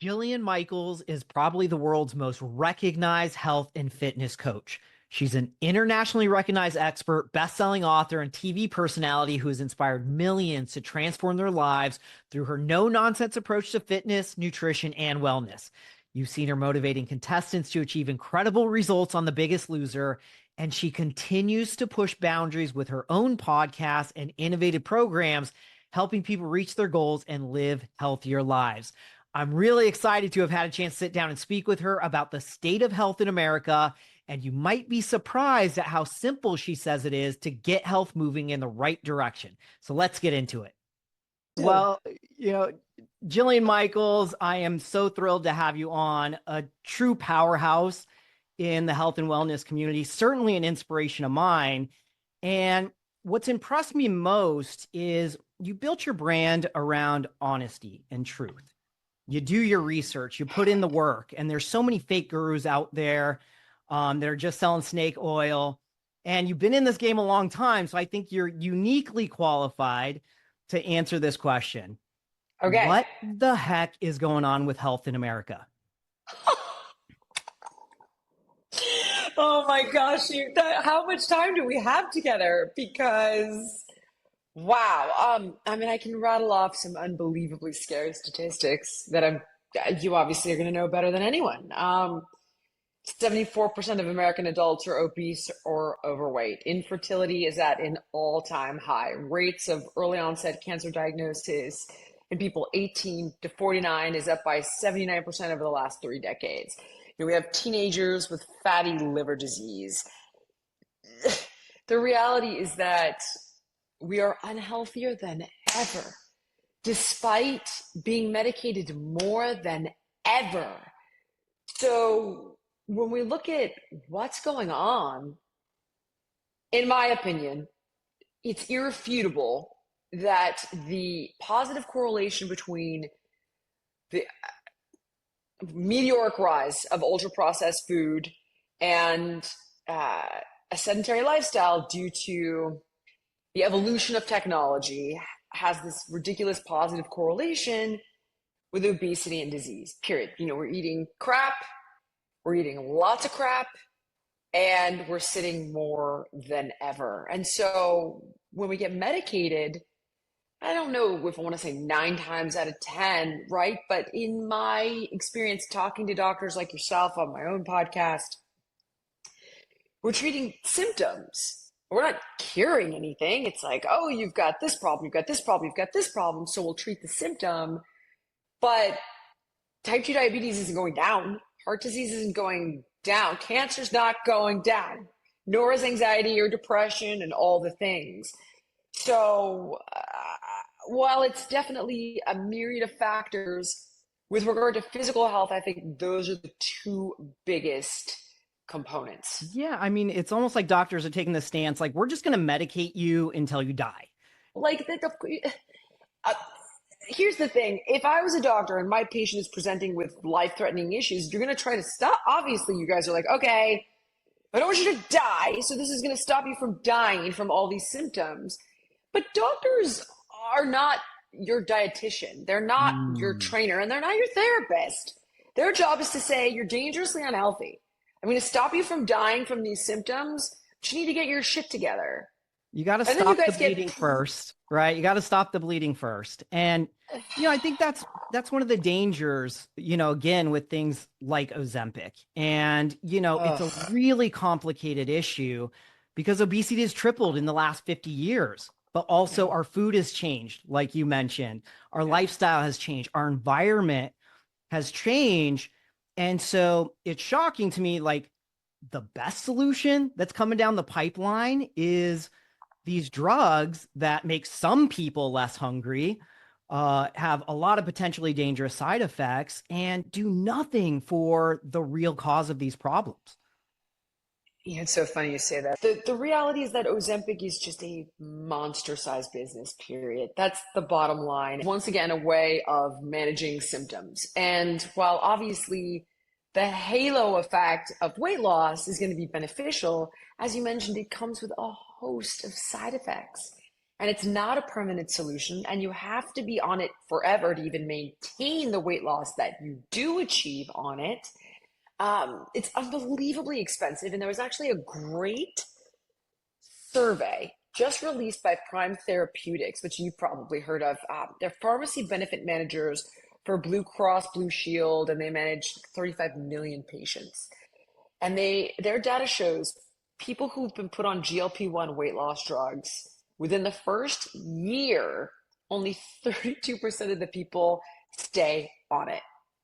Jillian Michaels is probably the world's most recognized health and fitness coach. She's an internationally recognized expert, best-selling author, and TV personality who has inspired millions to transform their lives through her no-nonsense approach to fitness, nutrition, and wellness. You've seen her motivating contestants to achieve incredible results on The Biggest Loser, and she continues to push boundaries with her own podcast and innovative programs, helping people reach their goals and live healthier lives. I'm really excited to have had a chance to sit down and speak with her about the state of health in America. And you might be surprised at how simple she says it is to get health moving in the right direction. So let's get into it. Well, you know, Jillian Michaels, I am so thrilled to have you on, a true powerhouse in the health and wellness community, certainly an inspiration of mine. And what's impressed me most is you built your brand around honesty and truth. You do your research, you put in the work, and there's so many fake gurus out there that are just selling snake oil. And you've been in this game a long time, so I think you're uniquely qualified to answer this question. Okay. What the heck is going on with health in America? Oh my gosh, how much time do we have together? Because wow, I mean, I can rattle off some unbelievably scary statistics that you obviously are going to know better than anyone. 74% of American adults are obese or overweight. Infertility is at an all-time high. Rates of early onset cancer diagnosis in people 18 to 49 is up by 79% over the last 3 decades. We have teenagers with fatty liver disease. The reality is that we are unhealthier than ever, despite being medicated more than ever. So when we look at what's going on, in my opinion, it's irrefutable that the positive correlation between the meteoric rise of ultra-processed food and a sedentary lifestyle due to the evolution of technology has this ridiculous positive correlation with obesity and disease, period. We're eating crap, we're eating lots of crap, and we're sitting more than ever. And so when we get medicated, I don't know if I want to say 9 times out of 10, right? But in my experience talking to doctors like yourself on my own podcast, we're treating symptoms. We're not curing anything. It's like, oh, you've got this problem, you've got this problem, you've got this problem. So we'll treat the symptom. But type 2 diabetes isn't going down. Heart disease isn't going down. Cancer's not going down, nor is anxiety or depression and all the things. So while it's definitely a myriad of factors, with regard to physical health, I think those are the 2 biggest components. Yeah, I mean, it's almost like doctors are taking the stance like, we're just going to medicate you until you die. Like, here's the thing. If I was a doctor and my patient is presenting with life-threatening issues, you're going to try to stop. Obviously, you guys are like, okay, I don't want you to die, so this is going to stop you from dying from all these symptoms. But doctors are not your dietitian. They're not your trainer, and they're not your therapist. Their job is to say, you're dangerously unhealthy. I'm going to stop you from dying from these symptoms, but you need to get your shit together. You got to stop the bleeding first, right? You got to stop the bleeding first. And, I think that's one of the dangers, again, with things like Ozempic. And, it's a really complicated issue because obesity has tripled in the last 50 years. But also our food has changed, like you mentioned. Our lifestyle has changed. Our environment has changed. And so it's shocking to me, like, the best solution that's coming down the pipeline is these drugs that make some people less hungry, have a lot of potentially dangerous side effects, and do nothing for the real cause of these problems. Yeah, it's so funny you say that. The reality is that Ozempic is just a monster-sized business, period. That's the bottom line. Once again, a way of managing symptoms. And while obviously the halo effect of weight loss is going to be beneficial, as you mentioned, it comes with a host of side effects. And it's not a permanent solution. And you have to be on it forever to even maintain the weight loss that you do achieve on it. It's unbelievably expensive. And there was actually a great survey just released by Prime Therapeutics, which you've probably heard of. They're pharmacy benefit managers for Blue Cross Blue Shield, and they manage 35 million patients. And their data shows people who've been put on GLP-1 weight loss drugs within the first year, only 32% of the people stay on it.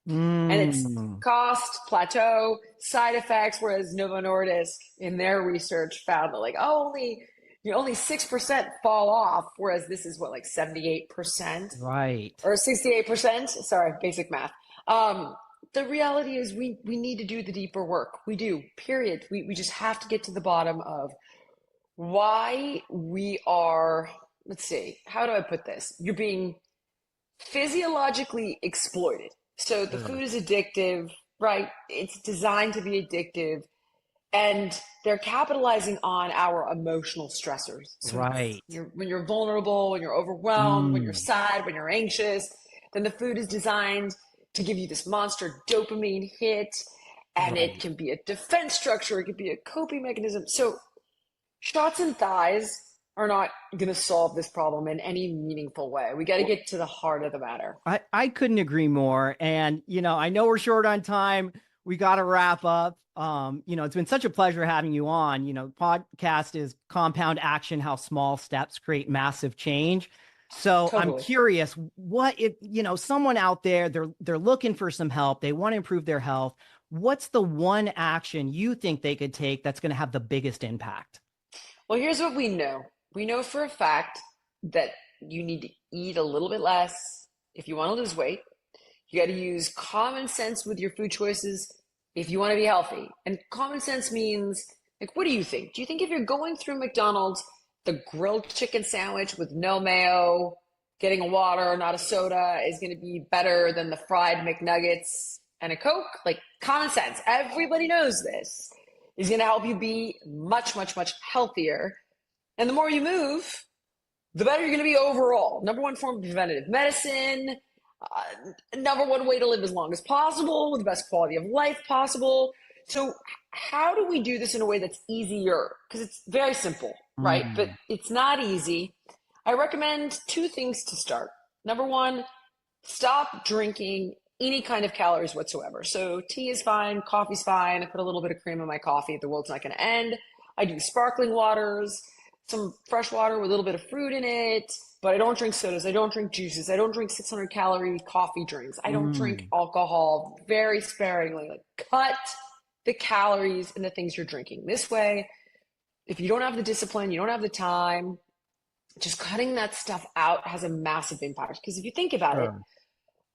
And it's Mm, cost, plateau, side effects, whereas Novo Nordisk in their research found that only 6% fall off, whereas this is what, like 78% right. or 68%. Sorry, basic math. Um, the reality is we need to do the deeper work. We do, period. We just have to get to the bottom of why we are, let's see, how do I put this? You're being physiologically exploited. So the Sure. food is addictive, right? It's designed to be addictive, and they're capitalizing on our emotional stressors. So Right. when you're vulnerable, when you're overwhelmed, when you're Mm, sad, when you're anxious, then the food is designed to give you this monster dopamine hit, and it right. can be a defense structure, it could be a coping mechanism. So shots and thighs are not going to solve this problem in any meaningful way. We got to Well, get to the heart of the matter. I couldn't agree more. And, I know we're short on time. We got to wrap up. It's been such a pleasure having you on. Podcast is compound action, how small steps create massive change. So I'm Totally. curious, what if, someone out there, they're looking for some help, they want to improve their health. What's the one action you think they could take that's going to have the biggest impact? Well, here's what we know. We know for a fact that you need to eat a little bit less if you want to lose weight. You got to use common sense with your food choices if you want to be healthy. And common sense means, like, what do you think? Do you think if you're going through McDonald's, the grilled chicken sandwich with no mayo, getting a water, not a soda, is going to be better than the fried McNuggets and a Coke? Like, common sense. Everybody knows this is going to help you be much, much, much healthier. And the more you move, the better you're going to be overall. Number one form of preventative medicine, number one way to live as long as possible with the best quality of life possible. So, how do we do this in a way that's easier? Because it's very simple, right? But Mm, it's not easy. I recommend two things to start. Number one, stop drinking any kind of calories whatsoever. So tea is fine, coffee's fine. I put a little bit of cream in my coffee. The world's not going to end. I do sparkling waters, some fresh water with a little bit of fruit in it. But I don't drink sodas. I don't drink juices. I don't drink 600 calorie coffee drinks. I don't drink mm, alcohol very sparingly. Like, cut the calories in the things you're drinking. This way, if you don't have the discipline, you don't have the time, just cutting that stuff out has a massive impact. Because if you think about it, sure.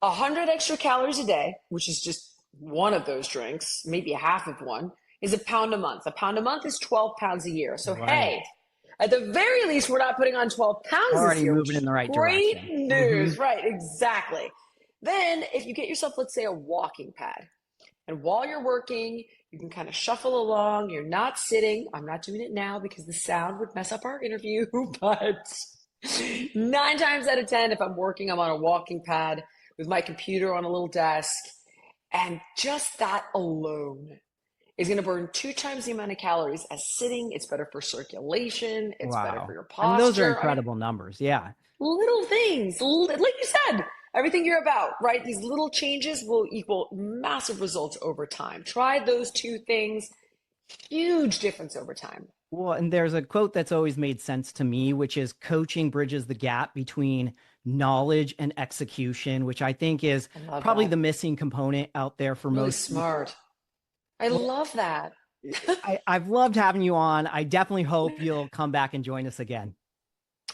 100 extra calories a day, which is just one of those drinks, maybe a half of one, is a pound a month. A pound a month is 12 pounds a year. So, Right. hey, at the very least, we're not putting on 12 pounds this Already year, which moving in is the right great direction. news. Right, exactly. Then, if you get yourself, let's say, a walking pad, and while you're working, you can kind of shuffle along. You're not sitting. I'm not doing it now because the sound would mess up our interview, but 9 times out of 10, if I'm working, I'm on a walking pad with my computer on a little desk. And just that alone is going to burn 2 times the amount of calories as sitting. It's better for circulation. It's better for Wow. your I mean, those are posture. I mean, incredible numbers. Yeah. little things, like you said, everything you're about, right? These little changes will equal massive results over time. Try those two things, huge difference over time. Well, and there's a quote that's always made sense to me, which is coaching bridges the gap between knowledge and execution, which I think is I love probably that. the missing component out there for Really most people. smart. I Well, love that. I've loved having you on. I definitely hope you'll come back and join us again.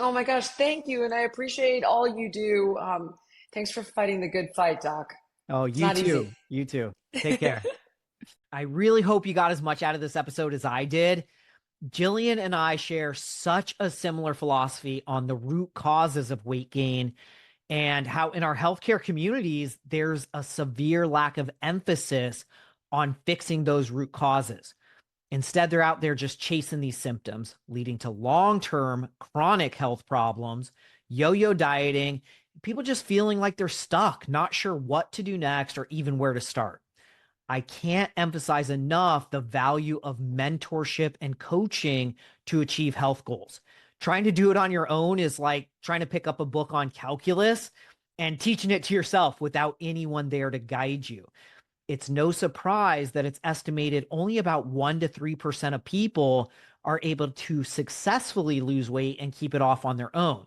Oh my gosh, thank you. And I appreciate all you do. Thanks for fighting the good fight, Doc. Oh, It's you not easy. too. You too. Take care. I really hope you got as much out of this episode as I did. Jillian and I share such a similar philosophy on the root causes of weight gain and how in our healthcare communities, there's a severe lack of emphasis on fixing those root causes. Instead, they're out there just chasing these symptoms, leading to long term chronic health problems, yo yo dieting, people just feeling like they're stuck, not sure what to do next or even where to start. I can't emphasize enough the value of mentorship and coaching to achieve health goals. Trying to do it on your own is like trying to pick up a book on calculus and teaching it to yourself without anyone there to guide you. It's no surprise that it's estimated only about 1 to 3% of people are able to successfully lose weight and keep it off on their own.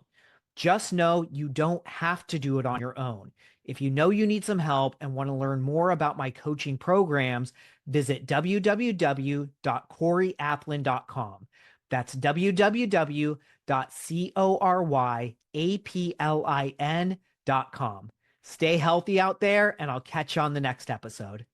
Just know you don't have to do it on your own. If you know you need some help and want to learn more about my coaching programs, visit www.coryaplin.com. That's www.coryaplin.com. Stay healthy out there, and I'll catch you on the next episode.